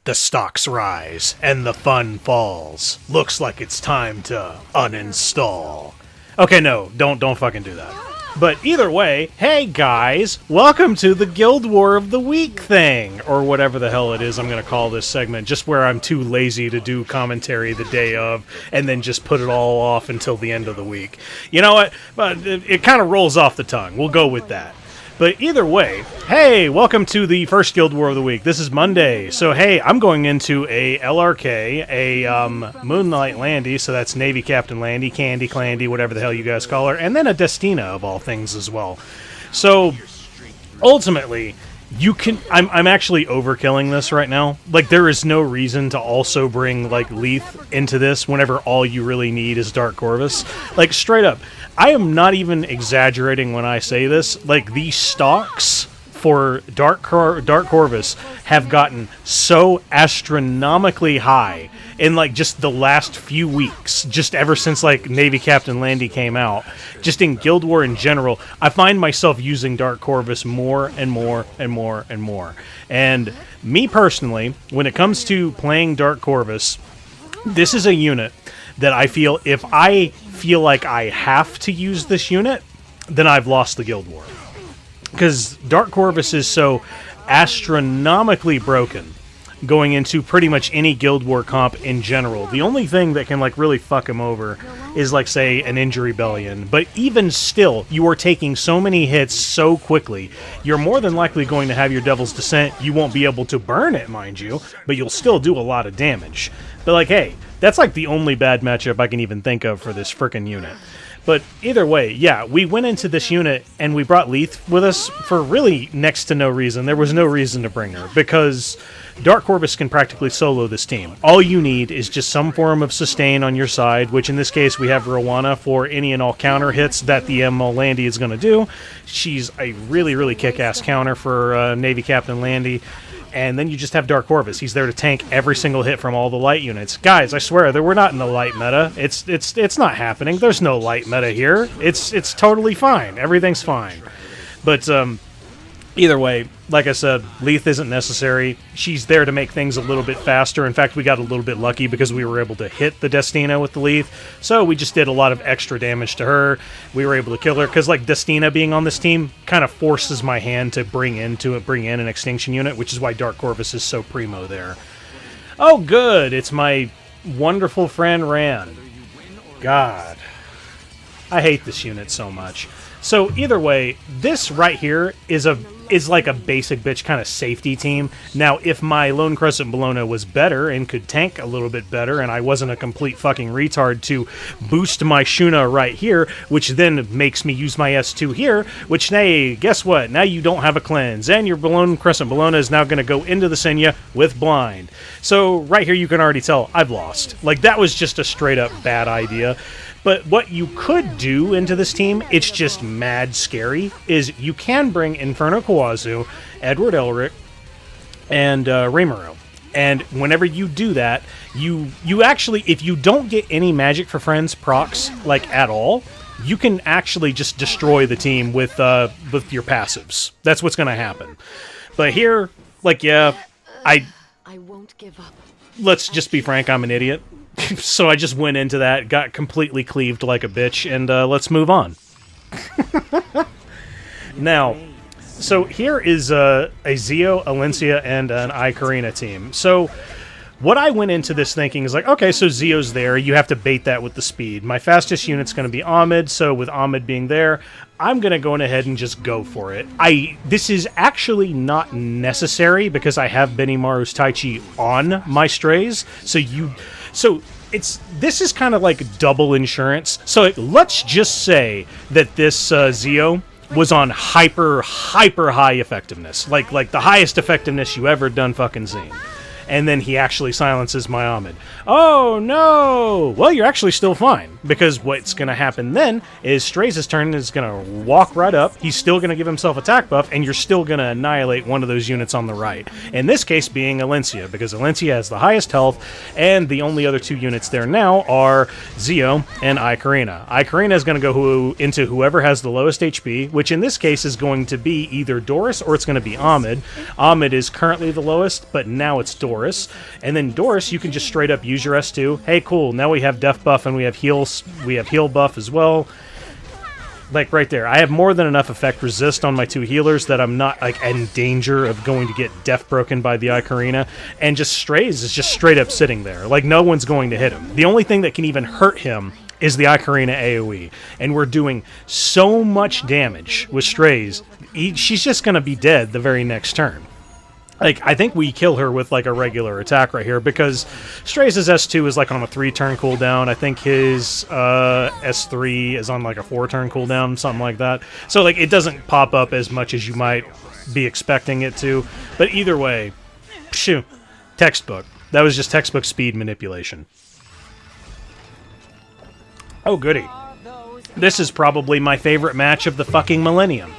The stocks rise, and the fun falls. Looks like it's time to uninstall. Okay, no, don't fucking do that. But either way, hey guys, welcome to the Guild War of the Week thing, or whatever the hell it is I'm going to call this segment, just where I'm too lazy to do commentary the day of, and then just put it all off until the end of the week. You know what? But it kind of rolls off the tongue. We'll go with that. But either way, hey, welcome to the first Guild War of the Week. This is Monday, so hey, I'm going into a LRK, a Moonlight Landy, so that's Navy Captain Landy, Candy Clandy, whatever the hell you guys call her, and then a Destina of all things as well. So, ultimately, you can. I'm actually overkilling this right now. Like, there is no reason to also bring, like, Lethe into this whenever all you really need is Dark Corvus. Like, straight up. I am not even exaggerating when I say this. Like, the stocks for Dark Corvus have gotten so astronomically high in, like, just the last few weeks, just ever since, like, Navy Captain Landy came out. Just in Guild War in general, I find myself using Dark Corvus more and more and more and more. And me personally, when it comes to playing Dark Corvus, this is a unit that I feel if I feel like I have to use this unit, then I've lost the Guild War. Because Dark Corvus is so astronomically broken going into pretty much any Guild War comp in general. The only thing that can, like, really fuck him over is, like, say, an Injury Bellion. But even still, you are taking so many hits so quickly, you're more than likely going to have your Devil's Descent. You won't be able to burn it, mind you, but you'll still do a lot of damage. But, like, hey, that's, like, the only bad matchup I can even think of for this frickin' unit. But either way, yeah, we went into this unit and we brought Lethe with us for really next to no reason. There was no reason to bring her, because Dark Corvus can practically solo this team. All you need is just some form of sustain on your side, which in this case we have Roana for any and all counter hits that the Landy is going to do. She's a really, really kick-ass counter for Navy Captain Landy. And then you just have Dark Corvus. He's there to tank every single hit from all the light units. Guys, I swear that we're not in the light meta. It's not happening. There's no light meta here. It's totally fine. Everything's fine. But either way, like I said, Lethe isn't necessary. She's there to make things a little bit faster. In fact, we got a little bit lucky because we were able to hit the Destina with the Lethe. So we just did a lot of extra damage to her. We were able to kill her because, like, Destina being on this team kind of forces my hand to bring in an Extinction unit, which is why Dark Corvus is so primo there. Oh, good. It's my wonderful friend Ran. God. I hate this unit so much. So either way, this right here is like a basic bitch kind of safety team. Now, if my Lone Crescent Bellona was better and could tank a little bit better, and I wasn't a complete fucking retard to boost my Shuna right here, which then makes me use my S2 here, which, hey, guess what? Now you don't have a cleanse, and your Lone Crescent Bellona is now going to go into the Senya with blind. So right here you can already tell I've lost. Like, that was just a straight up bad idea. But what you could do into this team, it's just mad scary, is you can bring Inferno Kawazu, Edward Elric, and Raymaro. And whenever you do that, you actually, if you don't get any Magic for Friends procs, like, at all, you can actually just destroy the team with your passives. That's what's going to happen. But here, like, yeah, I won't give up. Let's just be frank, I'm an idiot. So I just went into that, got completely cleaved like a bitch, and let's move on. Now, so here is a Zeo, Alencia, and an ae-KARINA team. So what I went into this thinking is like, okay, so Zeo's there, you have to bait that with the speed. My fastest unit's going to be Ahmed, so with Ahmed being there, I'm going to go ahead and just go for it. This is actually not necessary because I have Benimaru's Tai Chi on my Straze, So this is kind of like double insurance. So let's just say that this Zeo was on hyper high effectiveness, like the highest effectiveness you ever done fucking seen. And then he actually silences my Ahmed. Oh, no! Well, you're actually still fine, because what's going to happen then is Straze's turn is going to walk right up, he's still going to give himself attack buff, and you're still going to annihilate one of those units on the right. In this case being Alencia, because Alencia has the highest health, and the only other two units there now are Zeo and ae-KARINA. ae-KARINA is going to go into whoever has the lowest HP, which in this case is going to be either Doris or it's going to be Ahmed. Ahmed is currently the lowest, but now it's Doris. Doris, and then Doris, you can just straight up use your S2. Hey, cool, now we have def buff and we have heal buff as well. Like, right there. I have more than enough effect resist on my 2 healers that I'm not, like, in danger of going to get def broken by the ae-KARINA. And just Straze is just straight up sitting there. Like, no one's going to hit him. The only thing that can even hurt him is the ae-KARINA AoE. And we're doing so much damage with Straze, she's just going to be dead the very next turn. Like, I think we kill her with, like, a regular attack right here, because Straze's S2 is, like, on a 3-turn cooldown. I think his S3 is on, like, a 4-turn cooldown, something like that. So, like, it doesn't pop up as much as you might be expecting it to. But either way, phew, textbook. That was just textbook speed manipulation. Oh, goody. This is probably my favorite match of the fucking millennium.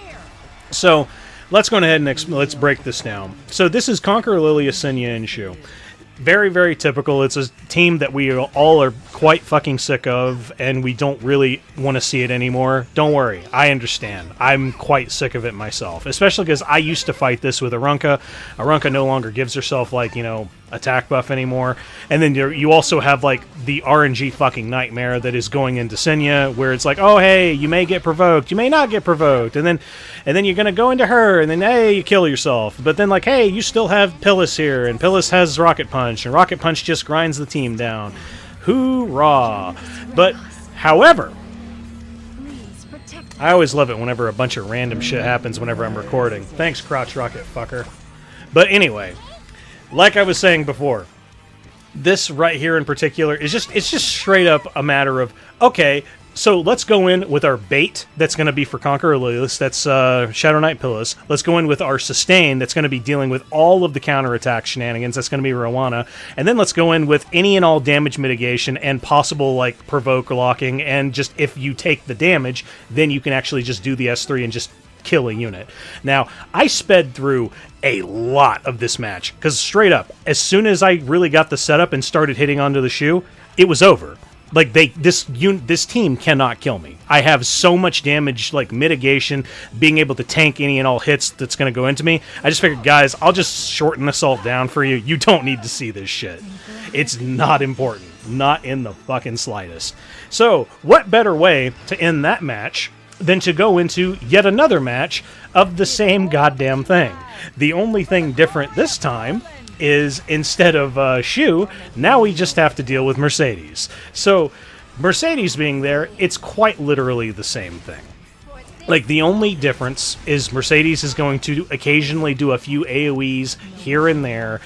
So, let's go ahead and let's break this down. So this is Conqueror, Lilias, Senya, and Choux. Very, very typical. It's a team that we all are quite fucking sick of, and we don't really want to see it anymore. Don't worry. I understand. I'm quite sick of it myself, especially because I used to fight this with Arunca. Arunca no longer gives herself, like, you know, attack buff anymore. And then you also have, like, the RNG fucking nightmare that is going into Senya, where it's like, oh, hey, you may get provoked, you may not get provoked, and then you're gonna go into her, and then, hey, you kill yourself. But then, like, hey, you still have Pyllis here, and Pyllis has Rocket Punch, and Rocket Punch just grinds the team down. Hoorah! But, however, I always love it whenever a bunch of random shit happens whenever I'm recording. Thanks, crotch rocket fucker. But anyway, like I was saying before, this right here in particular is it's just straight up a matter of, okay, so let's go in with our bait that's going to be for Conqueror Lilias, that's Shadow Knight Pyllis. Let's go in with our sustain that's going to be dealing with all of the counterattack shenanigans, that's going to be Roana. And then let's go in with any and all damage mitigation and possible, like, provoke locking, and just if you take the damage, then you can actually just do the S3 and just kill a unit. Now, I sped through a lot of this match, because straight up, as soon as I really got the setup and started hitting onto the Choux, it was over. Like, this team cannot kill me. I have so much damage, like, mitigation, being able to tank any and all hits that's going to go into me. I just figured, guys, I'll just shorten this all down for you. You don't need to see this shit. It's not important. Not in the fucking slightest. So, what better way to end that match than to go into yet another match of the same goddamn thing? The only thing different this time is, instead of Choux, now we just have to deal with Mercedes. So, Mercedes being there, it's quite literally the same thing. Like, the only difference is Mercedes is going to occasionally do a few AoEs here and there,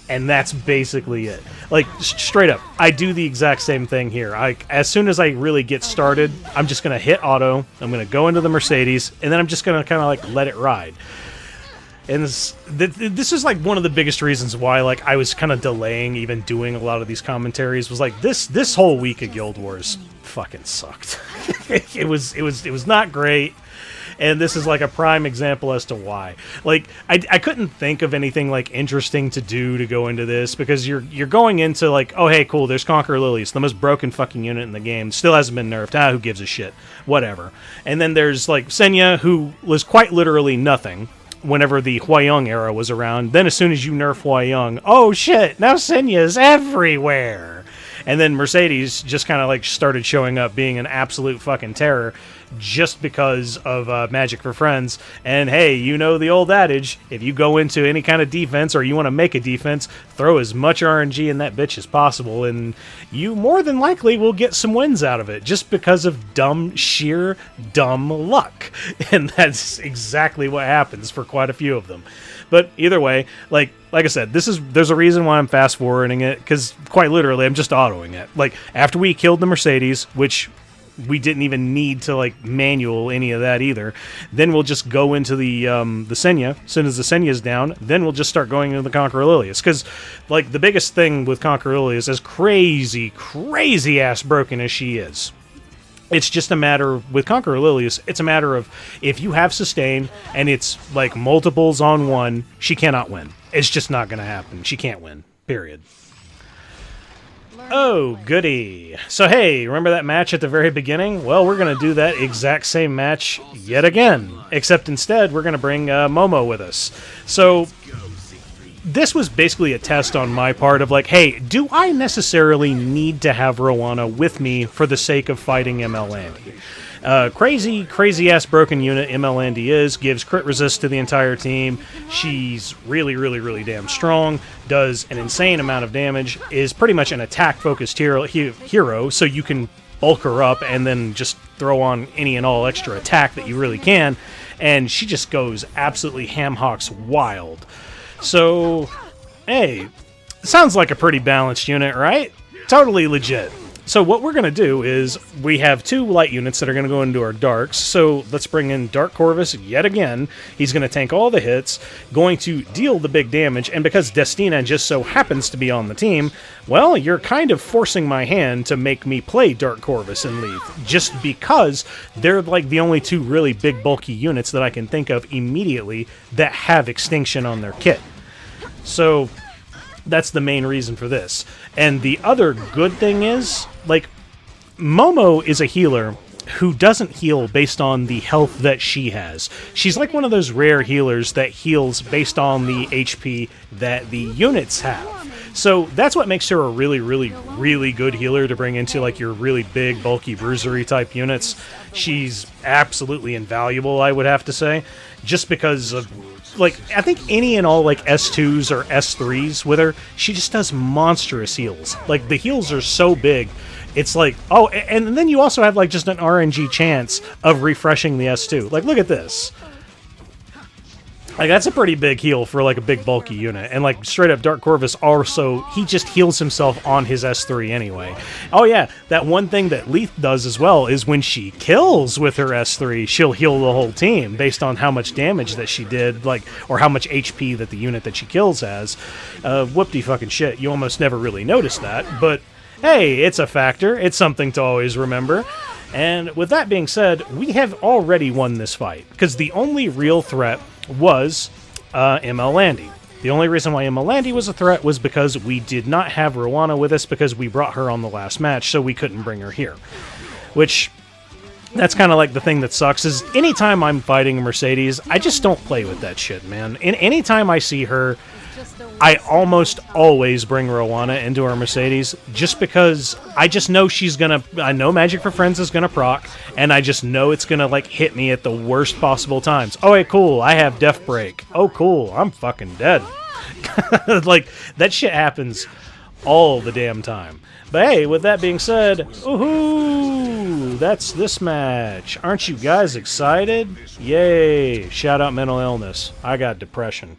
and that's basically it. Like, straight up, I do the exact same thing here. As soon as I really get started, I'm just going to hit auto, I'm going to go into the Mercedes, and then I'm just going to kind of, like, let it ride. And this is, like, one of the biggest reasons why, like, I was kind of delaying even doing a lot of these commentaries, was like, this whole week of Guild Wars fucking sucked. it was not great. And this is, like, a prime example as to why. Like, I couldn't think of anything, like, interesting to do to go into this, because you're going into, like, oh, hey, cool, there's Conqueror Lilias, the most broken fucking unit in the game. Still hasn't been nerfed. Ah, who gives a shit? Whatever. And then there's, like, Senya, who was quite literally nothing whenever the Huayong era was around. Then as soon as you nerf Huayong, oh, shit, now Senya's everywhere. And then Mercedes just kind of, like, started showing up being an absolute fucking terror, just because of Magic for Friends. And hey, you know the old adage, if you go into any kind of defense or you want to make a defense, throw as much RNG in that bitch as possible, and you more than likely will get some wins out of it, just because of sheer dumb luck. And that's exactly what happens for quite a few of them. But either way, like I said, there's a reason why I'm fast forwarding it, because quite literally I'm just autoing it. Like, after we killed the Mercedes, which we didn't even need to, like, manual any of that either, then we'll just go into the Senya. As soon as the Senya's down, then we'll just start going into the Conqueror Lilias. Because, like, the biggest thing with Conqueror Lilias, as crazy ass broken as she is, it's just a matter of, with Conqueror Lilias, it's a matter of, if you have sustain and it's, like, multiples on one, she cannot win. It's just not going to happen. She can't win. Period. Oh, goody. So, hey, remember that match at the very beginning? Well, we're going to do that exact same match yet again. Except instead, we're going to bring Momo with us. So, this was basically a test on my part of like, hey, do I necessarily need to have Roana with me for the sake of fighting ML Landy? Crazy ass broken unit ML Landy gives crit resist to the entire team. She's really damn strong, does an insane amount of damage, is pretty much an attack focused hero, so you can bulk her up and then just throw on any and all extra attack that you really can, and she just goes absolutely ham-hocks wild. So, hey, sounds like a pretty balanced unit, right? Totally legit. So what we're going to do is, we have 2 light units that are going to go into our darks, so let's bring in Dark Corvus yet again. He's going to tank all the hits, going to deal the big damage, and because Destina just so happens to be on the team, well, you're kind of forcing my hand to make me play Dark Corvus and Lethe, just because they're like the only 2 really big bulky units that I can think of immediately that have Extinction on their kit. So that's the main reason for this. And the other good thing is, like, Momo is a healer who doesn't heal based on the health that she has. She's like one of those rare healers that heals based on the HP that the units have. So that's what makes her a really good healer to bring into like your really big, bulky, bruisery type units. She's absolutely invaluable, I would have to say, just because of, like, I think any and all like S2s or S3s with her, she just does monstrous heals. Like, the heals are so big. It's like, oh, and then you also have like just an RNG chance of refreshing the S2. Like, look at this. Like, that's a pretty big heal for like a big bulky unit. And like straight up Dark Corvus also, he just heals himself on his S3 anyway. Oh yeah, that one thing that Lethe does as well is when she kills with her S3, she'll heal the whole team based on how much damage that she did, like, or how much HP that the unit that she kills has. Whoopty fucking shit, you almost never really notice that, but hey, it's a factor. It's something to always remember. And with that being said, we have already won this fight, because the only real threat was ML Landy. The only reason why ML Landy was a threat was because we did not have Roana with us, because we brought her on the last match, so we couldn't bring her here. Which, that's kind of like the thing that sucks, is anytime I'm fighting a Mercedes, I just don't play with that shit, man. And anytime I see her, I almost always bring Roana into our Mercedes, just because I just know she's gonna, I know Magic for Friends is gonna proc, and I just know it's gonna like hit me at the worst possible times. Oh, hey, cool, I have Death Break. Oh, cool, I'm fucking dead. Like, that shit happens all the damn time. But hey, with that being said, woohoo! That's this match. Aren't you guys excited? Yay! Shout out mental illness. I got depression.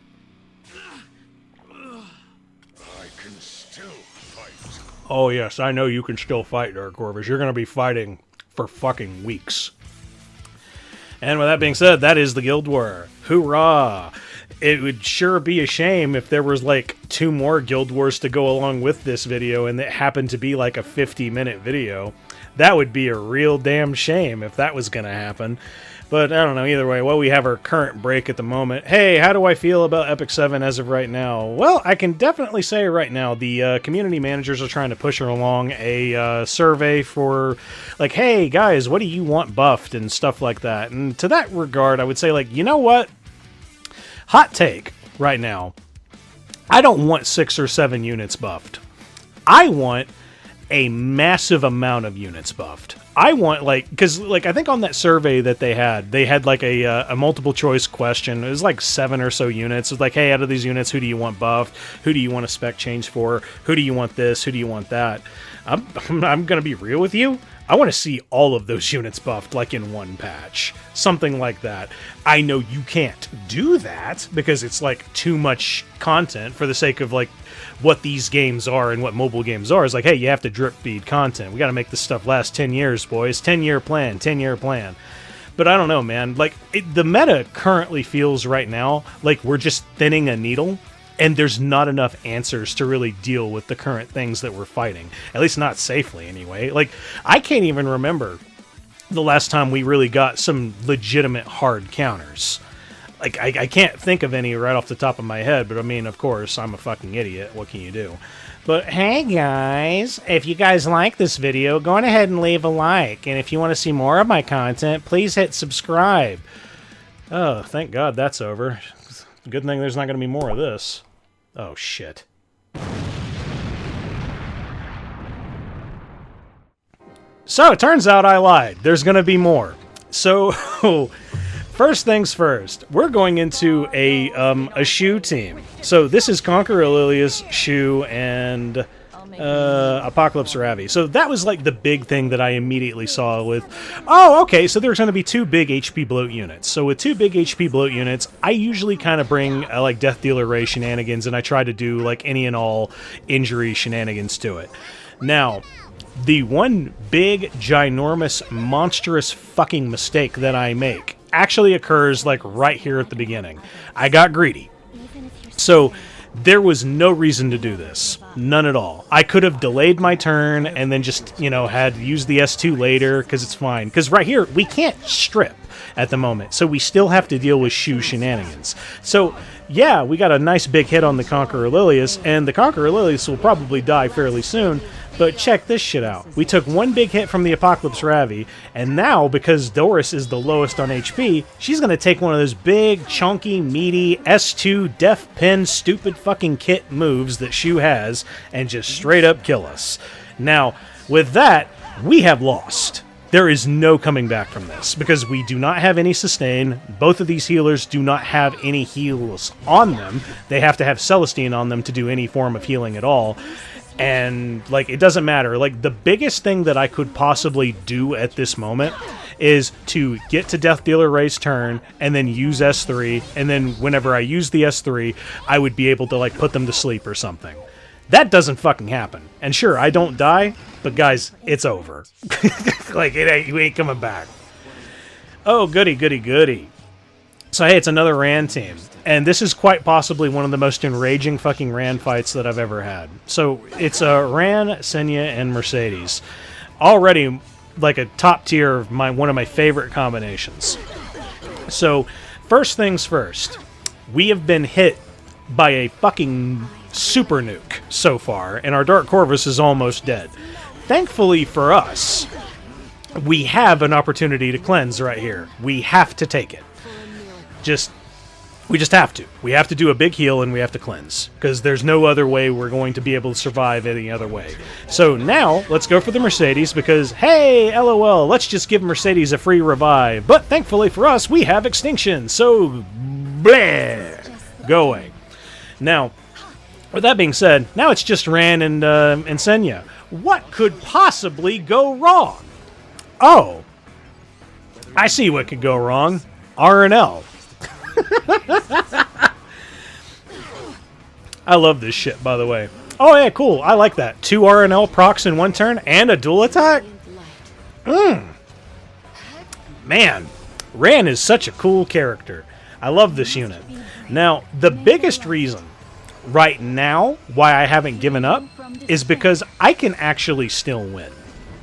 Oh yes, I know you can still fight, Dark Corvus. You're going to be fighting for fucking weeks. And with that being said, that is the Guild War. Hoorah! It would sure be a shame if there was like 2 more Guild Wars to go along with this video and it happened to be like a 50-minute video. That would be a real damn shame if that was going to happen. But I don't know, either way, well, we have our current break at the moment. Hey, how do I feel about Epic 7 as of right now? Well, I can definitely say right now, the community managers are trying to push her along a survey for, like, hey, guys, what do you want buffed and stuff like that. And to that regard, I would say, like, you know what? Hot take right now. I don't want 6 or 7 units buffed. I want a massive amount of units buffed. I want, like, because, like, I think on that survey that they had like a multiple choice question. It was like 7 or so units. It was like, hey, out of these units, who do you want buffed? Who do you want a spec change for? Who do you want this? Who do you want that? I'm going to be real with you. I want to see all of those units buffed, like, in one patch. Something like that. I know you can't do that, because it's, like, too much content for the sake of, like, what these games are and what mobile games are. It's like, hey, you have to drip feed content. We got to make this stuff last 10 years, boys. 10-year plan, 10-year plan. But I don't know, man. Like, the meta currently feels right now like we're just thinning a needle, and there's not enough answers to really deal with the current things that we're fighting. At least not safely, anyway. Like, I can't even remember the last time we really got some legitimate hard counters. Like, I can't think of any right off the top of my head, but I mean, of course, I'm a fucking idiot. What can you do? But hey, guys, if you guys like this video, go on ahead and leave a like. And if you want to see more of my content, please hit subscribe. Oh, thank God that's over. Good thing there's not going to be more of this. Oh, shit. So, it turns out I lied. There's gonna be more. So, first things first, we're going into a Choux team. So, this is Conqueror, Lilias, Choux, and Apocalypse Ravi. So that was like the big thing that I immediately saw with, oh, okay, so there's going to be 2 big HP bloat units. So with 2 big HP bloat units, I usually kind of bring like Death Dealer Ray shenanigans, and I try to do like any and all injury shenanigans to it. Now, the one big, ginormous, monstrous fucking mistake that I make actually occurs like right here at the beginning. I got greedy. So there was no reason to do this. None at all. I could have delayed my turn and then just, you know, had used the S2 later, because it's fine. Because right here, we can't strip at the moment, so we still have to deal with Choux shenanigans. So, yeah, we got a nice big hit on the Conqueror Lilias, and the Conqueror Lilias will probably die fairly soon. But check this shit out. We took 1 big hit from the Apocalypse Ravi, and now, because Doris is the lowest on HP, she's going to take one of those big, chunky, meaty, S2, Def Pen, stupid fucking kit moves that Choux has, and just straight up kill us. Now, with that, we have lost. There is no coming back from this, because we do not have any sustain. Both of these healers do not have any heals on them. They have to have Celestine on them to do any form of healing at all. And, like, it doesn't matter. Like, the biggest thing that I could possibly do at this moment is to get to Death Dealer Ray's turn and then use S3, and then whenever I use the S3, I would be able to, like, put them to sleep or something. That doesn't fucking happen. And sure, I don't die, but guys, it's over. Like, you ain't coming back. Oh, goody, goody, goody. So, hey, it's another Rand team. And this is quite possibly one of the most enraging fucking Rand fights that I've ever had. So, it's Rand, Senya, and Mercedes. Already, like, a top tier of one of my favorite combinations. So, first things first. We have been hit by a fucking super nuke so far, and our Dark Corvus is almost dead. Thankfully for us, we have an opportunity to cleanse right here. We have to take it. We just have to. We have to do a big heal and we have to cleanse, because there's no other way we're going to be able to survive any other way. So now, let's go for the Mercedes, because, hey, LOL, let's just give Mercedes a free revive. But thankfully for us, we have Extinction, so bleh, go away. Now, with that being said, now it's just Rand and Senya. What could possibly go wrong? Oh, I see what could go wrong. RNL. I love this shit, by the way. Oh, yeah, cool. I like that. 2 RNL procs in 1 turn and a dual attack? Man, Rand is such a cool character. I love this unit. Now, the biggest reason right now why I haven't given up is because I can actually still win.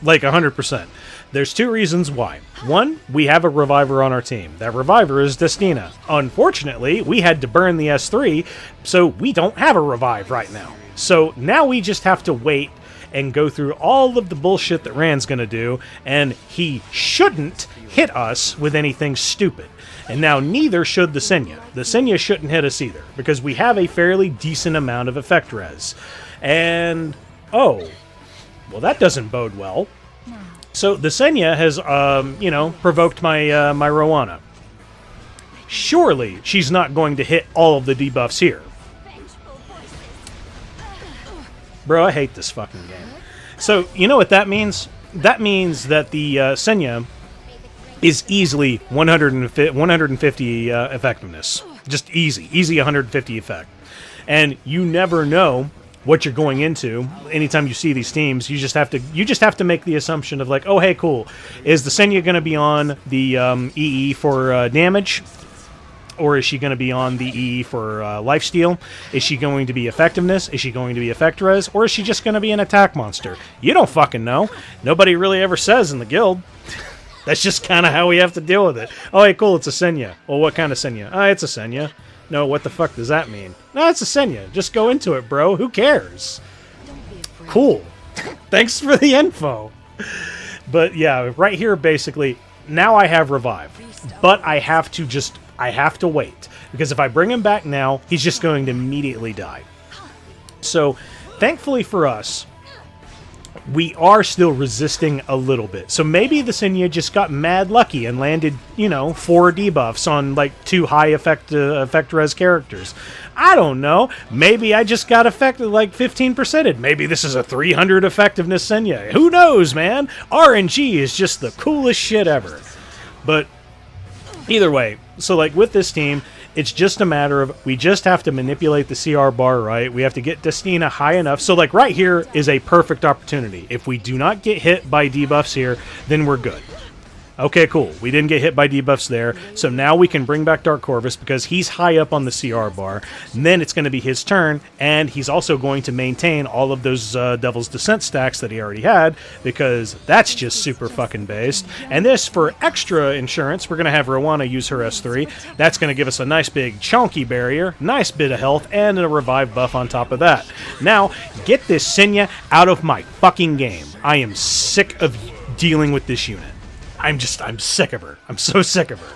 Like, 100%. There's 2 reasons why. 1, we have a reviver on our team. That reviver is Destina. Unfortunately, we had to burn the S3, so we don't have a revive right now. So now we just have to wait and go through all of the bullshit that Rand's gonna do, and he shouldn't hit us with anything stupid. And now neither should the Senya. The Senya shouldn't hit us either, because we have a fairly decent amount of effect res. And, oh, well, that doesn't bode well. So the Senya has, provoked my my Roana. Surely she's not going to hit all of the debuffs here. Bro, I hate this fucking game. So, you know what that means? That means that the Senya is easily 150 effectiveness. Just easy. Easy 150 effect. And you never know what you're going into anytime you see these teams. You just have to make the assumption of, like, oh, hey, cool, is the Senya going to be on the EE for damage, or is she going to be on the EE for lifesteal? Is she going to be effectiveness? Is she going to be effect res? Or is she just going to be an attack monster? You don't fucking know. Nobody really ever says in the guild. That's just kind of how we have to deal with it. Oh, hey, cool, it's a Senya. Well, what kind of Senya? It's a Senya. No, what the fuck does that mean? No, it's a Senya. Just go into it, bro. Who cares? Cool. Thanks for the info. But yeah, right here, basically, now I have Revive. But I have to wait. Because if I bring him back now, he's just going to immediately die. So, thankfully for us, we are still resisting a little bit. So maybe the Senya just got mad lucky and landed, 4 debuffs on, like, 2 high effect res characters. I don't know. Maybe I just got affected, like, 15%ed. Maybe this is a 300 effectiveness Senya. Who knows, man? RNG is just the coolest shit ever. But either way, so, like, with this team, it's just a matter of we just have to manipulate the CR bar right. We have to get Destina high enough. So, like, right here is a perfect opportunity. If we do not get hit by debuffs here, then we're good. Okay, cool. We didn't get hit by debuffs there. So now we can bring back Dark Corvus because he's high up on the CR bar. And then it's going to be his turn, and he's also going to maintain all of those Devil's Descent stacks that he already had because that's just super fucking based. And this, for extra insurance, we're going to have Roana use her S3. That's going to give us a nice big chunky barrier, nice bit of health, and a revive buff on top of that. Now, get this Senya out of my fucking game. I am sick of dealing with this unit. I'm sick of her. I'm so sick of her.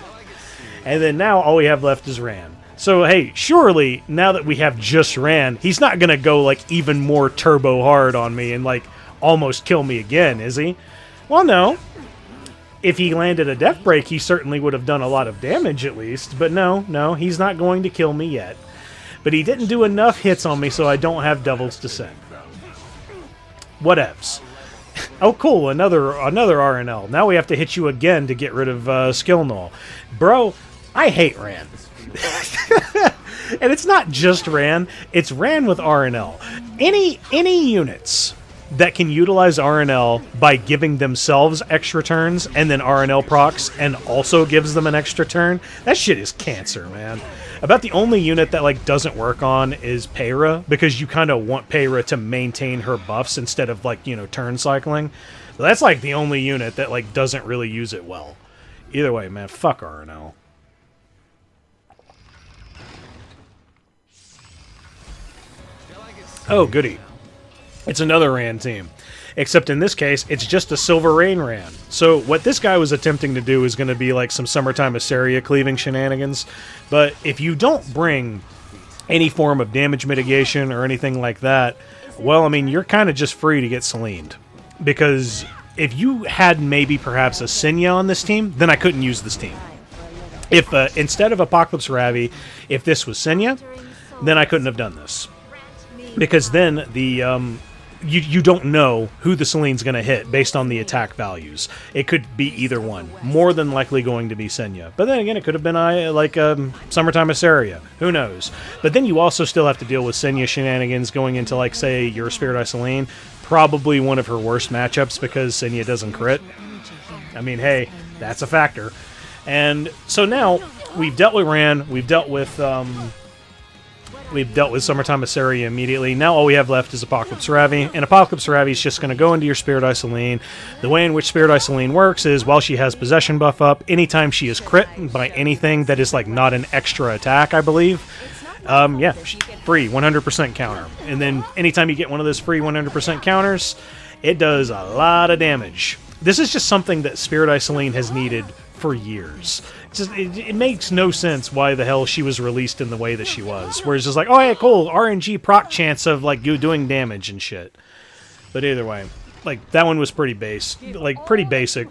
And then now all we have left is Ran. So, hey, surely, now that we have just Ran, he's not going to go, like, even more turbo hard on me and, like, almost kill me again, is he? Well, no. If he landed a death break, he certainly would have done a lot of damage at least. But no, he's not going to kill me yet. But he didn't do enough hits on me, so I don't have Devil's Descent. Whatevs. Oh, cool, another RNL. Now we have to hit you again to get rid of Skill Null. Bro, I hate Ran. And it's not just Ran, it's Ran with RNL. Any units that can utilize RNL by giving themselves extra turns and then RNL procs and also gives them an extra turn, that shit is cancer, man. About the only unit that, like, doesn't work on is Peyra, because you kind of want Peyra to maintain her buffs instead of, like, turn cycling. So that's, like, the only unit that, like, doesn't really use it well. Either way, man, fuck RNL. Oh, goody. It's another Ran team. Except in this case, it's just a Silver Rain Ran. So what this guy was attempting to do is going to be like some Summertime Iseria cleaving shenanigans. But if you don't bring any form of damage mitigation or anything like that, well, I mean, you're kind of just free to get Celined. Because if you had maybe perhaps a Senya on this team, then I couldn't use this team. If instead of Apocalypse Ravi, if this was Senya, then I couldn't have done this. Because then the... You don't know who the Celine's going to hit based on the attack values. It could be either one. More than likely going to be Senya. But then again, it could have been Summertime Iseria. Who knows? But then you also still have to deal with Senya shenanigans going into, like, say, your Spirit Eye Celine. Probably one of her worst matchups because Senya doesn't crit. I mean, hey, that's a factor. And so now, we've dealt with Ran, we've dealt with Summertime Iseria immediately. Now all we have left is Apocalypse Ravi, and Apocalypse Ravi is just going to go into your Spirit Eye Celine. The way in which Spirit Eye Celine works is while she has Possession buff up, anytime she is crit by anything that is, like, not an extra attack, I believe, free 100% counter. And then anytime you get one of those free 100% counters, it does a lot of damage. This is just something that Spirit Eye Celine has needed for years. It makes no sense why the hell she was released in the way that she was. Where it's just like, oh, yeah, cool, RNG proc chance of, like, you doing damage and shit. But either way, like, that one was pretty pretty basic.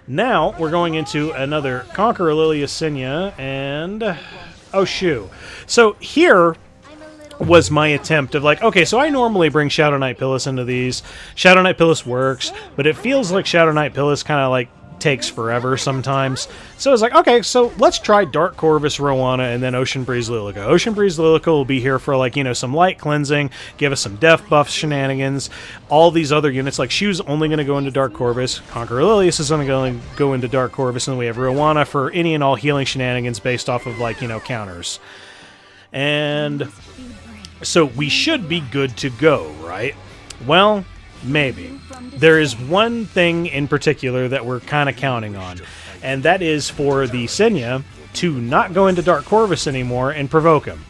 Now, we're going into another Conqueror, Lilias, Senya, and... oh, Choux. So, here was my attempt of, like, okay, so I normally bring Shadow Knight Pyllis into these. Shadow Knight Pyllis works, but it feels like Shadow Knight Pyllis kind of, like, takes forever sometimes. So I was like, okay, so let's try Dark Corvus, Roana, and then Ocean Breeze Lilica. Ocean Breeze Lilica will be here for, like, some light cleansing, give us some death buff shenanigans. All these other units, like Choux's only going to go into Dark Corvus. Conqueror Lilias is only going to go into Dark Corvus, and then we have Roana for any and all healing shenanigans based off of, like, counters. And so we should be good to go, right? Well, maybe. There is one thing in particular that we're kind of counting on, and that is for the Senya to not go into Dark Corvus anymore and provoke him.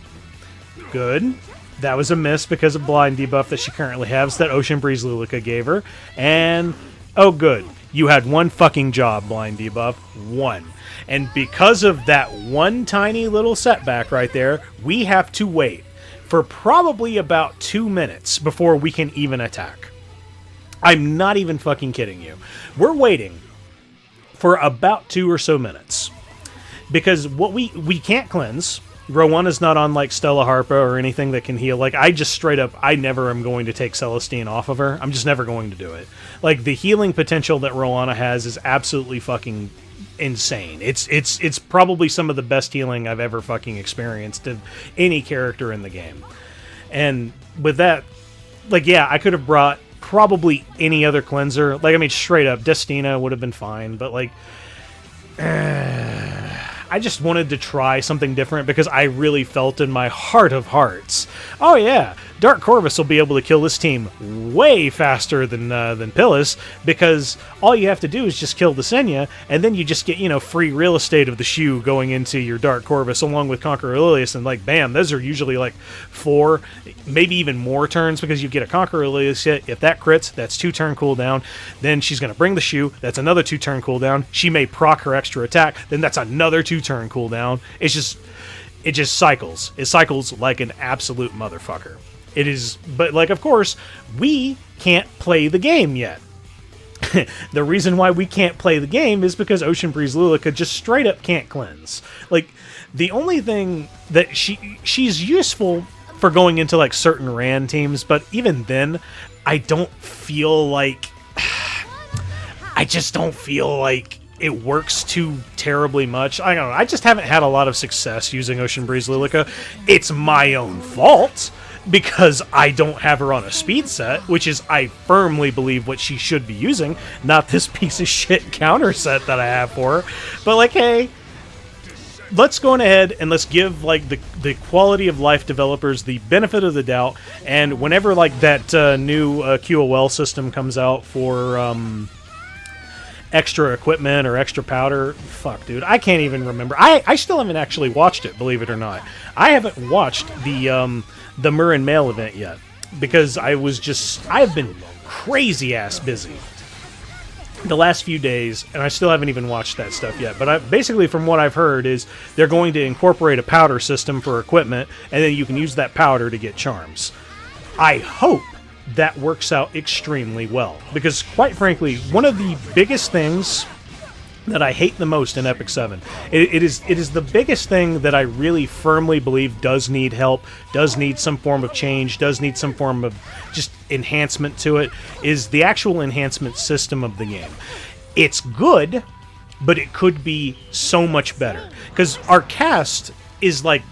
Good. That was a miss because of blind debuff that she currently has that Ocean Breeze Lilica gave her. And, oh good, you had one fucking job, blind debuff. One. And because of that one tiny little setback right there, we have to wait for probably about 2 minutes before we can even attack. I'm not even fucking kidding you. We're waiting for about 2 or so minutes. Because what we can't cleanse. Roana's not on, like, Stella Harpa or anything that can heal. Like, I just straight up, I never am going to take Celestine off of her. I'm just never going to do it. Like, the healing potential that Roana has is absolutely fucking insane. It's probably some of the best healing I've ever fucking experienced of any character in the game. And with that, like, yeah, I could have brought probably any other cleanser. Like, I mean, straight up, Destina would have been fine, but, like, I just wanted to try something different because I really felt in my heart of hearts, oh yeah, Dark Corvus will be able to kill this team way faster than Pyllis, because all you have to do is just kill the Senya, and then you just get, you know, free real estate of the Choux going into your Dark Corvus along with Conqueror Lilias, and like, bam, those are usually like 4, maybe even more turns, because you get a Conqueror Lilias hit. If that crits, that's 2 turn cooldown. Then she's going to bring the Choux, that's another 2 turn cooldown. She may proc her extra attack, then that's another 2 turn cooldown. It just cycles. It cycles like an absolute motherfucker. It is, but like, of course, we can't play the game yet. The reason why we can't play the game is because Ocean Breeze Lilica just straight up can't cleanse. Like, the only thing that she's useful for going into like certain Rand teams, but even then, I don't feel like, I just don't feel like it works too terribly much. I don't know. I just haven't had a lot of success using Ocean Breeze Lilica. It's my own fault, because I don't have her on a speed set, which is, I firmly believe, what she should be using, not this piece of shit counter set that I have for her. But like, hey, let's go on ahead and let's give like the quality of life developers the benefit of the doubt, and whenever like that new QOL system comes out for extra equipment or extra powder, fuck dude, I can't even remember. I still haven't actually watched it, believe it or not. I haven't watched the Murren Mail event yet, because I've been crazy ass busy the last few days, and I still haven't even watched that stuff yet. But basically, from what I've heard, is they're going to incorporate a powder system for equipment, and then you can use that powder to get charms. I hope that works out extremely well, because quite frankly, one of the biggest things that I hate the most in Epic 7. It is the biggest thing that I really firmly believe does need help, does need some form of change, does need some form of just enhancement to it, is the actual enhancement system of the game. It's good, but it could be so much better. Because our cast is like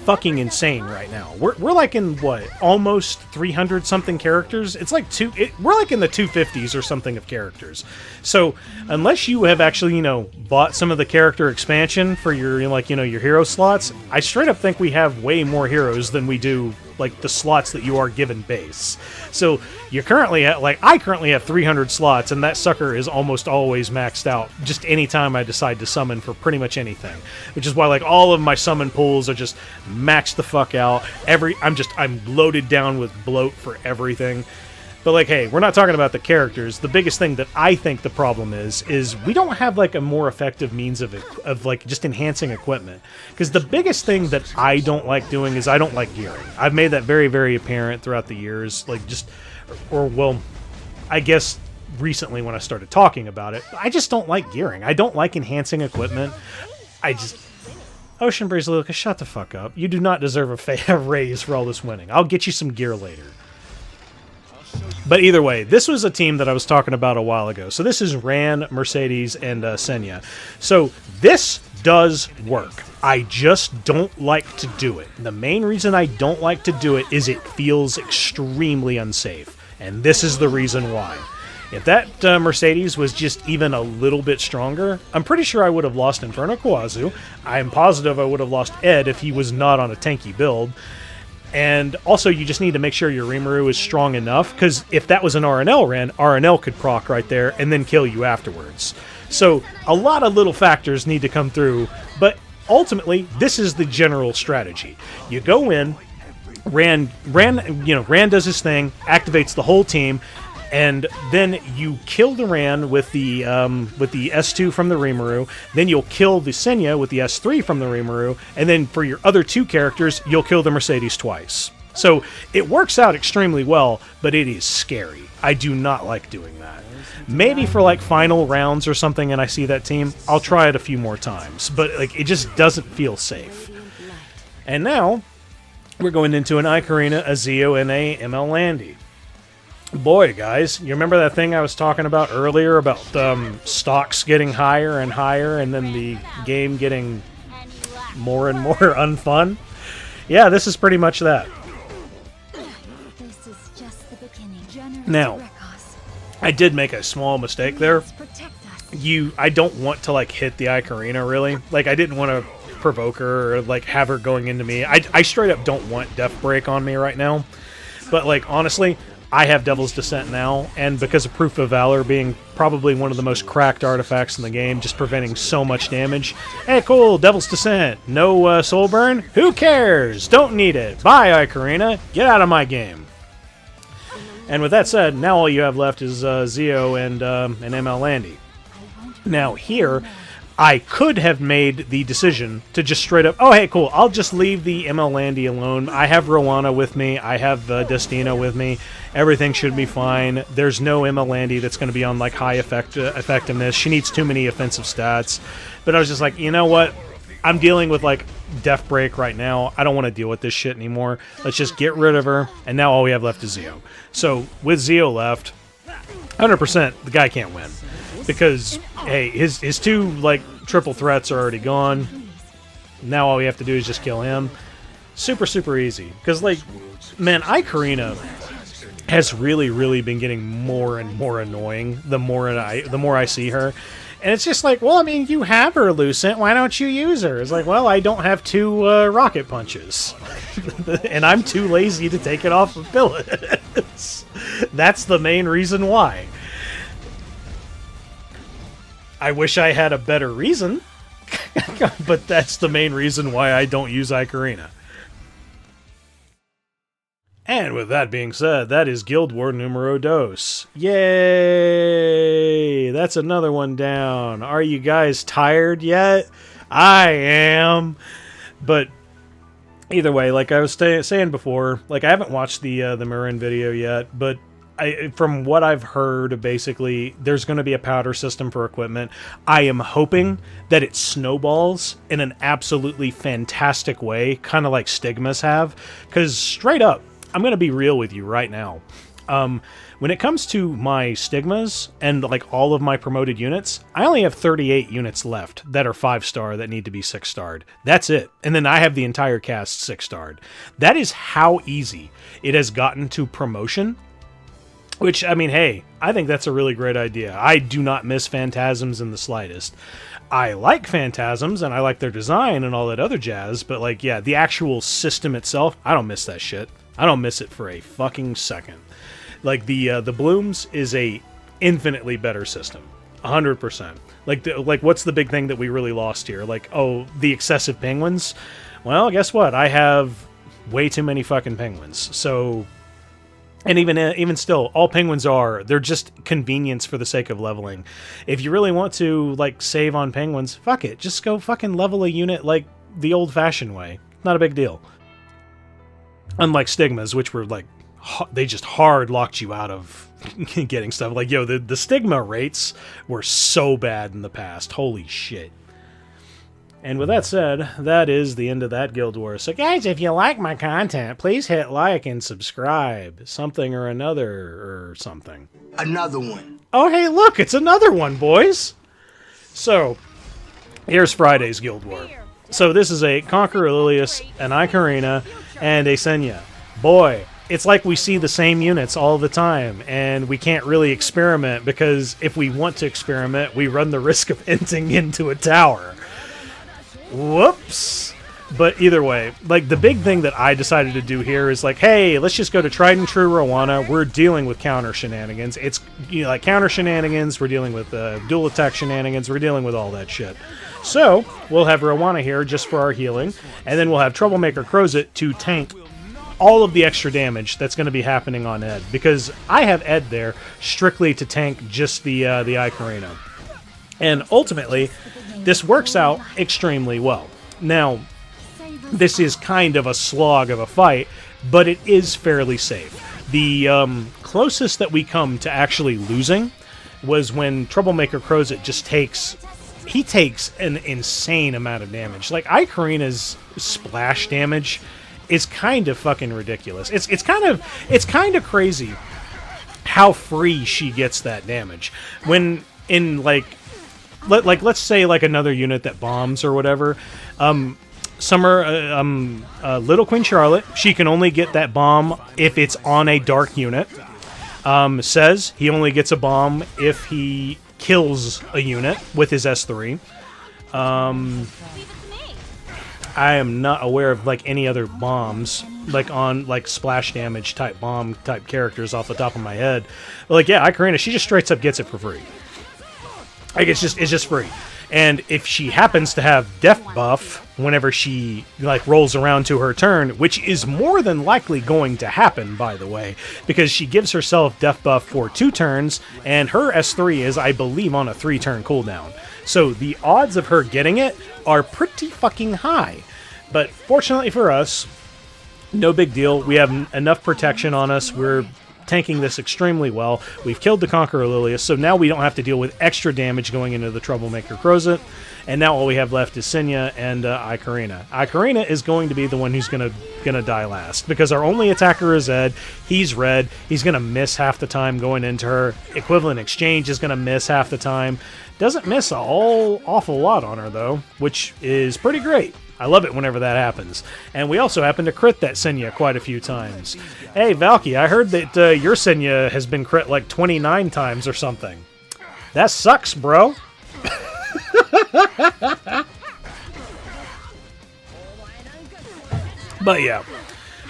fucking insane right now. We're like in what, almost 300 something characters. It's like we're like in the 250s or something of characters. So unless you have actually, you know, bought some of the character expansion for your, like, you know, your hero slots, I straight up think we have way more heroes than we do like the slots that you are given base. So you're currently at, like, I currently have 300 slots, and that sucker is almost always maxed out just anytime I decide to summon for pretty much anything, which is why like all of my summon pools are just maxed the fuck out. I'm loaded down with bloat for everything. But like, hey, we're not talking about the characters. The biggest thing that I think the problem is we don't have like a more effective means of like just enhancing equipment. Because the biggest thing that I don't like doing is I don't like gearing. I've made that very, very apparent throughout the years. Like well, I guess recently when I started talking about it, I just don't like gearing. I don't like enhancing equipment. Ocean Breeze Lilica, shut the fuck up. You do not deserve a raise for all this winning. I'll get you some gear later. But either way, this was a team that I was talking about a while ago. So this is Ran, Mercedes, and Senya. So this does work. I just don't like to do it. The main reason I don't like to do it is it feels extremely unsafe. And this is the reason why. If that Mercedes was just even a little bit stronger, I'm pretty sure I would have lost Inferno Kawazu. I'm positive I would have lost Ed if he was not on a tanky build. And also, you just need to make sure your Rimuru is strong enough, because if that was an RNL Ren, RNL could proc right there and then kill you afterwards. So a lot of little factors need to come through, but ultimately, this is the general strategy. You go in, Ran does his thing, activates the whole team, And then you kill Duran with the S2 from the Rimuru. Then you'll kill the Senya with the S3 from the Rimuru. And then for your other two characters, you'll kill the Mercedes twice. So it works out extremely well, but it is scary. I do not like doing that. Maybe for like final rounds or something and I see that team, I'll try it a few more times. But like it just doesn't feel safe. And now we're going into an ae-KARINA, a Zeo, and a ML Landy. Boy, guys, you remember that thing I was talking about earlier about stocks getting higher and higher and then the game getting more and more unfun? Yeah, this is pretty much that. Now, I did make a small mistake there. I don't want to like hit the ae-KARINA really. Like I didn't want to provoke her or like have her going into me. I straight up don't want Death Break on me right now. But like honestly, I have Devil's Descent now, and because of Proof of Valor being probably one of the most cracked artifacts in the game, just preventing so much damage. Hey, cool, Devil's Descent. No soul burn? Who cares? Don't need it. Bye, ae-KARINA. Get out of my game. And with that said, now all you have left is Zeo and ML Landy. Now here, I could have made the decision to just straight up, oh hey cool, I'll just leave the ML Landy alone. I have Roana with me, I have Destina with me, everything should be fine. There's no ML Landy that's going to be on like high effectiveness. She needs too many offensive stats. But I was just like, you know what? I'm dealing with like Death Break right now. I don't want to deal with this shit anymore. Let's just get rid of her. And now all we have left is Zeo. So with Zeo left, 100% the guy can't win. Because, hey, his two, like, triple threats are already gone. Now all we have to do is just kill him. Super, super easy. Because, like, man, ae-KARINA has really, really been getting more and more annoying the more I see her. And it's just like, well, I mean, you have her, Lucent. Why don't you use her? It's like, well, I don't have two rocket punches. And I'm too lazy to take it off of Pyllis. That's the main reason why. I wish I had a better reason, but that's the main reason why I don't use ae-KARINA. And with that being said, that is Guild War numero dos. Yay! That's another one down. Are you guys tired yet? I am. But either way, like I was saying before, like I haven't watched the Marin video yet, but from what I've heard, basically, there's going to be a powder system for equipment. I am hoping that it snowballs in an absolutely fantastic way, kind of like Stigmas have. Because straight up, I'm going to be real with you right now. When it comes to my Stigmas and like all of my promoted units, I only have 38 units left that are 5-star that need to be 6-starred. That's it. And then I have the entire cast 6-starred. That is how easy it has gotten to promotion. Which, I mean, hey, I think that's a really great idea. I do not miss Phantasms in the slightest. I like Phantasms, and I like their design and all that other jazz, but, like, yeah, the actual system itself, I don't miss that shit. I don't miss it for a fucking second. Like, the Blooms is a infinitely better system. 100%. Like, what's the big thing that we really lost here? Like, oh, the excessive penguins? Well, guess what? I have way too many fucking penguins, so... And even still, all penguins they're just convenience for the sake of leveling. If you really want to, like, save on penguins, fuck it. Just go fucking level a unit like the old-fashioned way. Not a big deal. Unlike Stigmas, which were, like, they just hard locked you out of getting stuff. Like, yo, the Stigma rates were so bad in the past. Holy shit. And with that said, that is the end of that Guild War. So guys, if you like my content, please hit like and subscribe. Something or another or something. Another one. Oh, hey, look, it's another one, boys. So, here's Friday's Guild War. So this is a Conqueror Lilias, an ae-KARINA, and a Senya. Boy, it's like we see the same units all the time, and we can't really experiment, because if we want to experiment, we run the risk of inting into a tower. Whoops. But either way, like, the big thing that I decided to do here is like, hey, let's just go to tried and true Roana. We're dealing with counter shenanigans. It's, you know, like counter shenanigans. We're dealing with dual attack shenanigans. We're dealing with all that shit. So we'll have Roana here just for our healing, and then we'll have Troublemaker Crozet to tank all of the extra damage that's going to be happening on Ed, because I have Ed there strictly to tank just the ae-KARINA. And ultimately, this works out extremely well. Now, this is kind of a slog of a fight, but it is fairly safe. The closest that we come to actually losing was when Troublemaker Crescent just takes... He takes an insane amount of damage. Like, ae-KARINA's splash damage is kind of fucking ridiculous. It's kind of crazy how free she gets that damage. When in let's say like another unit that bombs or whatever, Little Queen Charlotte, she can only get that bomb if it's on a dark unit. Says he only gets a bomb if he kills a unit with his S3. I am not aware of like any other bombs like on like splash damage type bomb type characters off the top of my head. But, like, yeah, ae-KARINA, she just straight up gets it for free. Like, it's just free. And if she happens to have death buff whenever she like rolls around to her turn, which is more than likely going to happen, by the way, because she gives herself death buff for 2 turns, and her S3 is, I believe, on a 3-turn cooldown. So the odds of her getting it are pretty fucking high. But fortunately for us, no big deal. We have enough protection on us. We're tanking this extremely well. We've killed the Conqueror Lilias, so now we don't have to deal with extra damage going into the Troublemaker Crescent. And now all we have left is Senya and ae-KARINA. ae-KARINA is going to be the one who's gonna die last, because our only attacker is Ed. He's red. He's gonna miss half the time going into her. Equivalent Exchange is gonna miss half the time. Doesn't miss a whole awful lot on her though, which is pretty great. I love it whenever that happens. And we also happen to crit that Senya quite a few times. Hey, Valky, I heard that your Senya has been crit like 29 times or something. That sucks, bro. But yeah,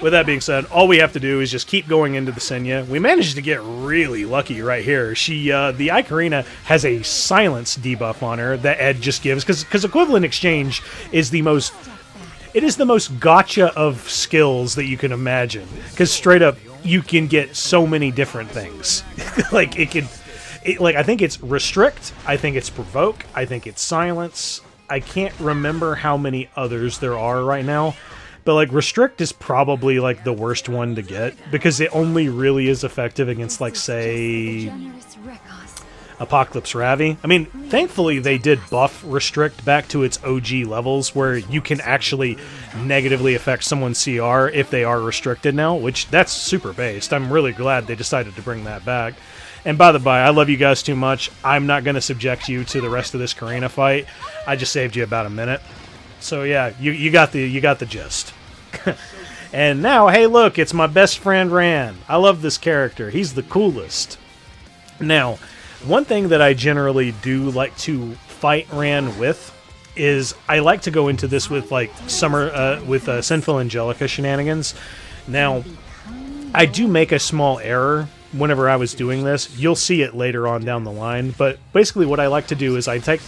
with that being said, all we have to do is just keep going into the Senya. We managed to get really lucky right here. She, the ae-KARINA has a silence debuff on her that Ed just gives, because Equivalent Exchange is the most... It is the most gotcha of skills that you can imagine. Because straight up, you can get so many different things. Like, I think it's Restrict, I think it's Provoke, I think it's Silence. I can't remember how many others there are right now. But, like, Restrict is probably, like, the worst one to get, because it only really is effective against, like, say, Apocalypse Ravi. I mean, thankfully they did buff Restrict back to its OG levels, where you can actually negatively affect someone's CR if they are restricted now, which, that's super based. I'm really glad they decided to bring that back. And by the by, I love you guys too much. I'm not going to subject you to the rest of this Karina fight. I just saved you about a minute. So yeah, you got the gist. And now, hey look, it's my best friend Ran. I love this character. He's the coolest. Now, one thing that I generally do like to fight Ran with is I like to go into this with like Sinful Angelica shenanigans. Now, I do make a small error whenever I was doing this. You'll see it later on down the line, but basically what I like to do is I like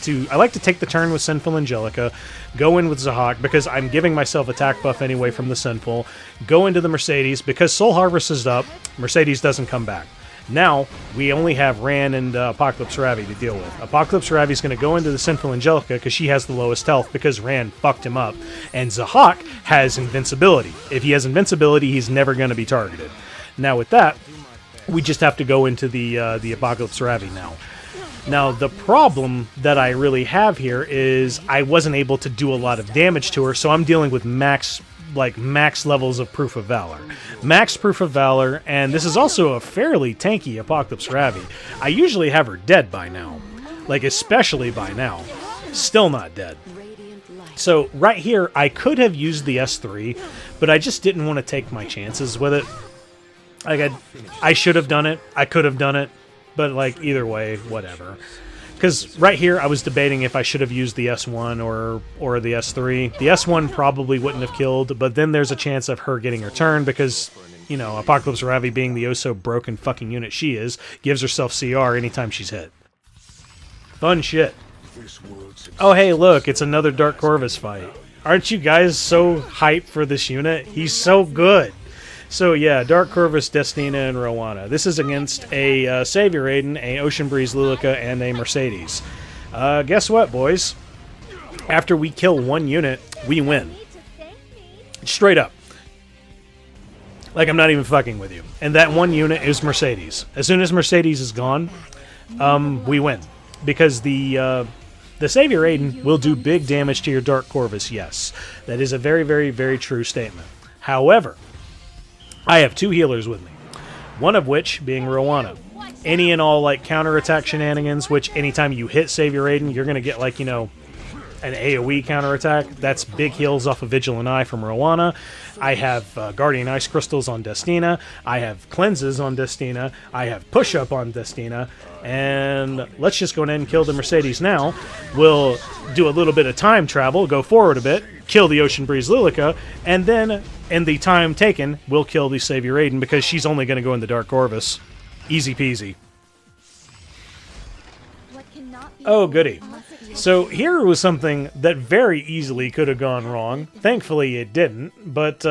to take the turn with Sinful Angelica, go in with Zahak because I'm giving myself attack buff anyway from the Sinful, go into the Mercedes because Soul Harvest is up, Mercedes doesn't come back. Now, we only have Ran and Apocalypse Ravi to deal with. Apocalypse Ravi is going to go into the Sinful Angelica because she has the lowest health because Ran fucked him up. And Zahak has invincibility. If he has invincibility, he's never going to be targeted. Now with that, we just have to go into the Apocalypse Ravi now. Now, the problem that I really have here is I wasn't able to do a lot of damage to her, so I'm dealing with max levels of Proof of Valor. Max Proof of Valor, and this is also a fairly tanky Apocalypse Ravi. I usually have her dead by now. Like, especially by now. Still not dead. So, right here, I could have used the S3, but I just didn't want to take my chances with it. Like, I should have done it, I could have done it, but, like, either way, whatever. Because right here, I was debating if I should have used the S1 or the S3. The S1 probably wouldn't have killed, but then there's a chance of her getting her turn because, you know, Apocalypse Ravi being the oh-so-broken fucking unit she is, gives herself CR anytime she's hit. Fun shit. Oh, hey, look, it's another Dark Corvus fight. Aren't you guys so hyped for this unit? He's so good. So yeah, Dark Corvus, Destina, and Roana. This is against a Savior Aiden, a Ocean Breeze Lilica, and a Mercedes. Guess what, boys? After we kill one unit, we win. Straight up. Like, I'm not even fucking with you. And that one unit is Mercedes. As soon as Mercedes is gone, we win. Because the Savior Aiden will do big damage to your Dark Corvus, yes. That is a very, very, very true statement. However, I have two healers with me. One of which being Roana. Any and all, like, counterattack shenanigans, which anytime you hit Savior Aiden, you're going to get, like, you know, an AoE counterattack. That's big heals off of Vigilant Eye from Roana. I have Guardian Ice Crystals on Destina. I have Cleanses on Destina. I have Push-Up on Destina. And let's just go ahead and kill the Mercedes now. We'll do a little bit of time travel, go forward a bit, kill the Ocean Breeze Lilica, and then, in the time taken, we'll kill the Savior Aiden because she's only going to go in the Dark Corvus. Easy peasy. Oh, goody. So here was something that very easily could have gone wrong. Thankfully, it didn't. But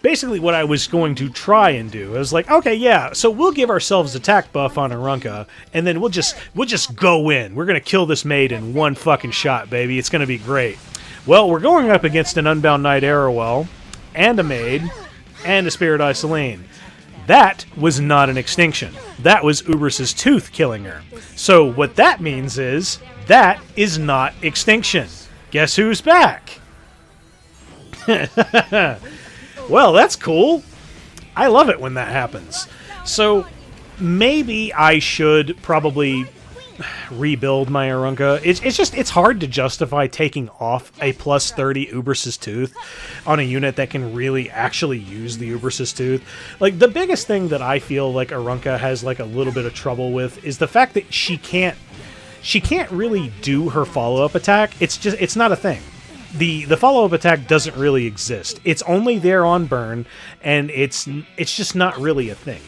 basically what I was going to try and do, I was like, okay, yeah, so we'll give ourselves attack buff on Arunca, and then we'll just go in. We're going to kill this maid in one fucking shot, baby. It's going to be great. Well, we're going up against an Unbound Knight Arrowell, and a maid, and a Spirit Eye Celine. That was not an extinction. That was Ubras's tooth killing her. So what that means is, that is not extinction. Guess who's back? Well, that's cool. I love it when that happens. So maybe I should probably rebuild my Arunca. It's hard to justify taking off a plus 30 Ubras's tooth on a unit that can really actually use the Ubras's tooth. Like, the biggest thing that I feel like Arunca has like a little bit of trouble with is the fact that she can't really do her follow-up attack. It's not a thing. The follow-up attack doesn't really exist. It's only there on burn, and it's just not really a thing.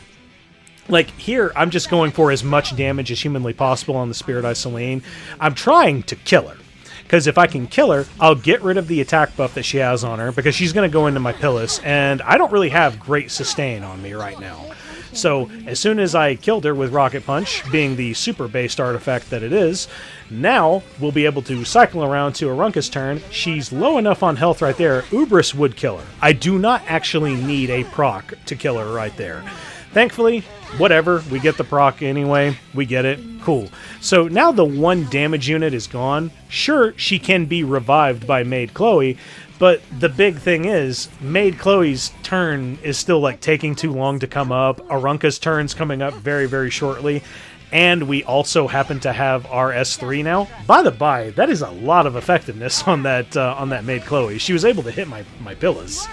Like, here, I'm just going for as much damage as humanly possible on the Spirit Eye Celine. I'm trying to kill her. Because if I can kill her, I'll get rid of the attack buff that she has on her, because she's going to go into my Pyllis, and I don't really have great sustain on me right now. So, as soon as I killed her with Rocket Punch, being the super-based artifact that it is, now we'll be able to cycle around to Arunca's turn. She's low enough on health right there, Ubris would kill her. I do not actually need a proc to kill her right there. Thankfully, whatever, we get the proc anyway, we get it, cool. So now the one damage unit is gone. Sure, she can be revived by Maid Chloe, but the big thing is, Maid Chloe's turn is still like taking too long to come up, Arunca's turn's coming up very, very shortly, and we also happen to have our S3 now. By the by, that is a lot of effectiveness on that Maid Chloe. She was able to hit my Pyllis.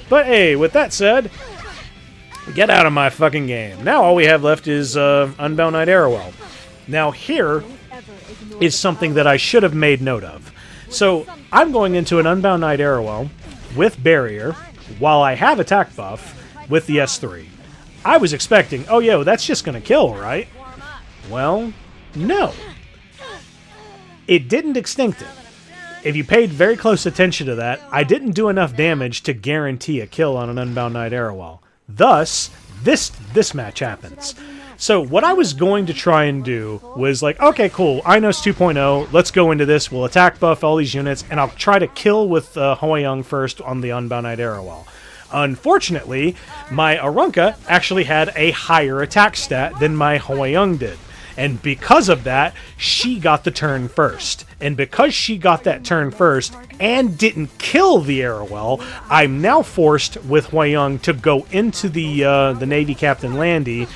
But hey, with that said, get out of my fucking game. Now all we have left is Unbound Knight Arrowell. Now here is something that I should have made note of. So I'm going into an Unbound Knight Arrowell with Barrier while I have attack buff with the S3. I was expecting, oh yo, that's just going to kill, right? Well, no. It didn't extinct it. If you paid very close attention to that, I didn't do enough damage to guarantee a kill on an Unbound Knight Arrowell. Thus, this match happens. So what I was going to try and do was like, okay, cool, Inos 2.0, let's go into this, we'll attack buff all these units, and I'll try to kill with Hwoarang first on the Unbound Knight Arrowell. Unfortunately, my Arunca actually had a higher attack stat than my Hwoarang did. And because of that, she got the turn first. And because she got that turn first and didn't kill the Arrowell, I'm now forced with Hwoarang to go into the Navy Captain Landy,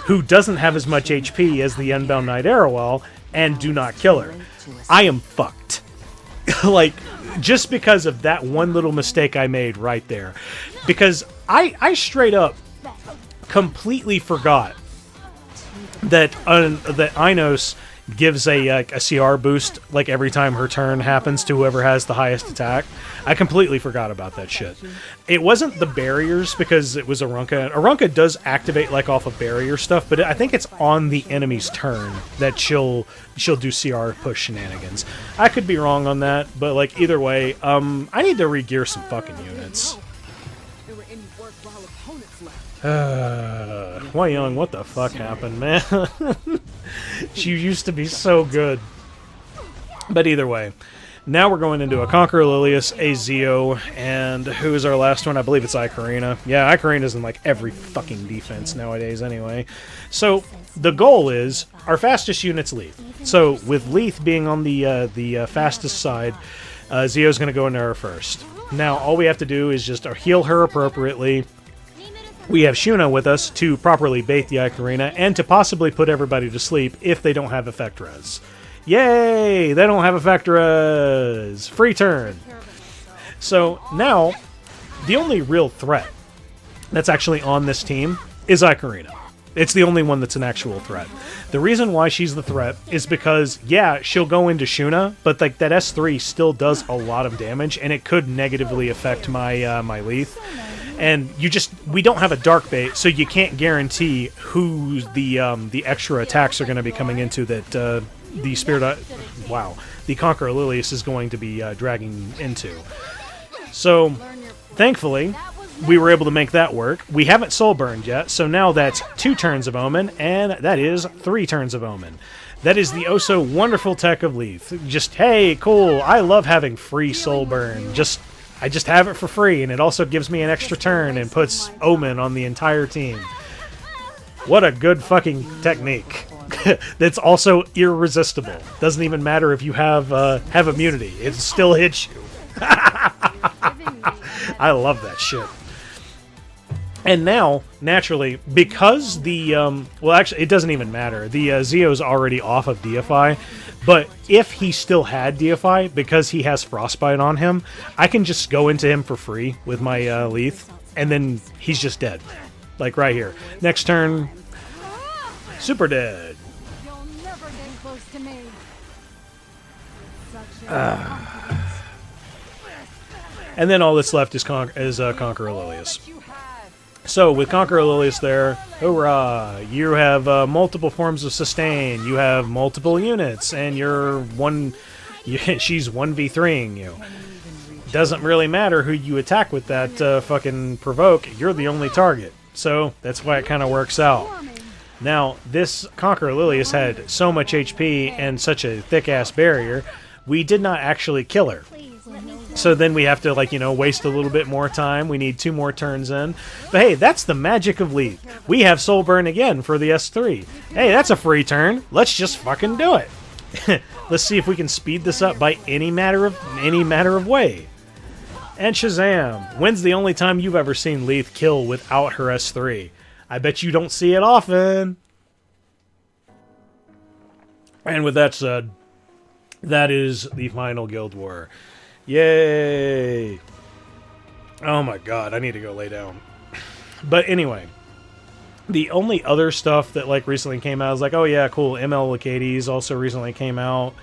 who doesn't have as much HP as the Unbound Knight Arrowell, and do not kill her. I am fucked. Like, just because of that one little mistake I made right there. Because I straight up completely forgot that Inos gives a CR boost like every time her turn happens to whoever has the highest attack. I completely forgot about that shit. It wasn't the barriers because it was Arunca. Arunca does activate like off of barrier stuff, but I think it's on the enemy's turn that she'll do CR push shenanigans. I could be wrong on that, but like either way, I need to re-gear some fucking units. Hua Young, what the fuck happened, man? She used to be so good. But either way, now we're going into a Conqueror Lilias, a Zeo, and who is our last one? I believe it's ae-KARINA. Yeah, ae-KARINA's in like every fucking defense nowadays anyway. So the goal is our fastest unit's Lethe. So with Lethe being on the fastest side, Zeo's going to go into her first. Now all we have to do is just heal her appropriately. We have Shuna with us to properly bait the ae-KARINA and to possibly put everybody to sleep if they don't have effect res. Yay! They don't have effect res! Free turn! So now, the only real threat that's actually on this team is ae-KARINA. It's the only one that's an actual threat. The reason why she's the threat is because, yeah, she'll go into Shuna, but like that S3 still does a lot of damage, and it could negatively affect my my Lethe. And we don't have a dark bait, so you can't guarantee who the extra attacks are going to be coming into that the Spirit, the Conqueror Lilias is going to be dragging into. So, thankfully, we were able to make that work. We haven't soul burned yet, so now that's 2 turns of Omen, and that is 3 turns of Omen. That is the oh so wonderful tech of Lethe. Just, hey, cool, I love having free soul burn. I just have it for free, and it also gives me an extra turn and puts Omen on the entire team. What a good fucking technique. That's also irresistible. Doesn't even matter if you have immunity. It still hits you. I love that shit. And now, naturally, because the... well, actually, it doesn't even matter. The Zeo's already off of Deify. But if he still had Deify, because he has Frostbite on him, I can just go into him for free with my Lethe, and then he's just dead. Like right here. Next turn, super dead. You'll never get close to me. And then all that's left is Conqueror Lilias. So, with Conqueror Lilias there, hoorah! You have multiple forms of sustain, you have multiple units, and she's 1v3ing you. Doesn't really matter who you attack with that fucking provoke, you're the only target. So, that's why it kind of works out. Now, this Conqueror Lilias had so much HP and such a thick-ass barrier, we did not actually kill her. So then we have to, like, waste a little bit more time. We need 2 more turns in. But hey, that's the magic of Lethe. We have Soul Burn again for the S3. Hey, that's a free turn. Let's just fucking do it. Let's see if we can speed this up by any matter of way. And Shazam! When's the only time you've ever seen Lethe kill without her S3? I bet you don't see it often. And with that said, that is the final Guild War. Yay! Oh my god, I need to go lay down. But anyway, the only other stuff that like recently came out is like, oh yeah, cool, ML also recently came out.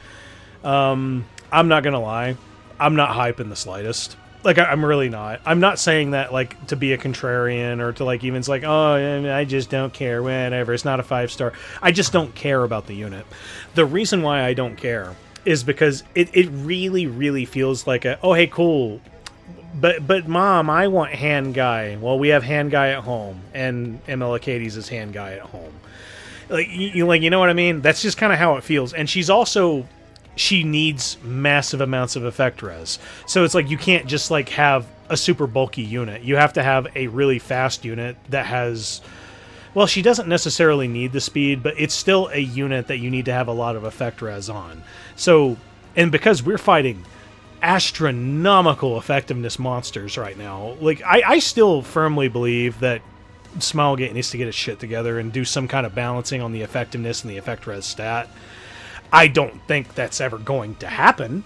I'm not gonna lie, I'm not hype in the slightest. Like, I'm really not. I'm not saying that, like, to be a contrarian or to, like, even, it's like, oh, I just don't care, whatever, it's not a 5-star. I just don't care about the unit. The reason why I don't care is because it really, really feels like a, oh, hey, cool, but Mom, I want hand guy. Well, we have hand guy at home, and ML Acades is hand guy at home. Like, you know what I mean? That's just kind of how it feels. And she's also... she needs massive amounts of effect res. So it's like you can't just like have a super bulky unit. You have to have a really fast unit that has... well, she doesn't necessarily need the speed, but it's still a unit that you need to have a lot of effect res on. So, and because we're fighting astronomical effectiveness monsters right now, like, I still firmly believe that Smilegate needs to get its shit together and do some kind of balancing on the effectiveness and the effect res stat. I don't think that's ever going to happen,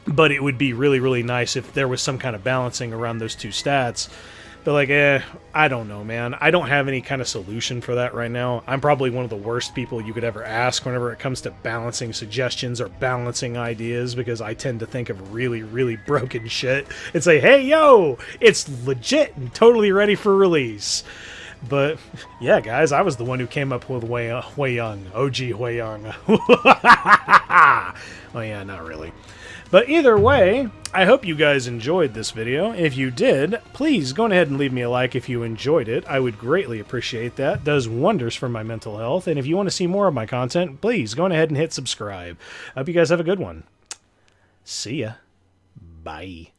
but it would be really, really nice if there was some kind of balancing around those two stats. But, like, I don't know, man. I don't have any kind of solution for that right now. I'm probably one of the worst people you could ever ask whenever it comes to balancing suggestions or balancing ideas, because I tend to think of really, really broken shit and say, hey, yo, it's legit and totally ready for release. But, yeah, guys, I was the one who came up with Hui Young. OG Hui Young. Oh, yeah, not really. But either way, I hope you guys enjoyed this video. If you did, please go ahead and leave me a like if you enjoyed it. I would greatly appreciate that. It does wonders for my mental health. And if you want to see more of my content, please go ahead and hit subscribe. I hope you guys have a good one. See ya. Bye.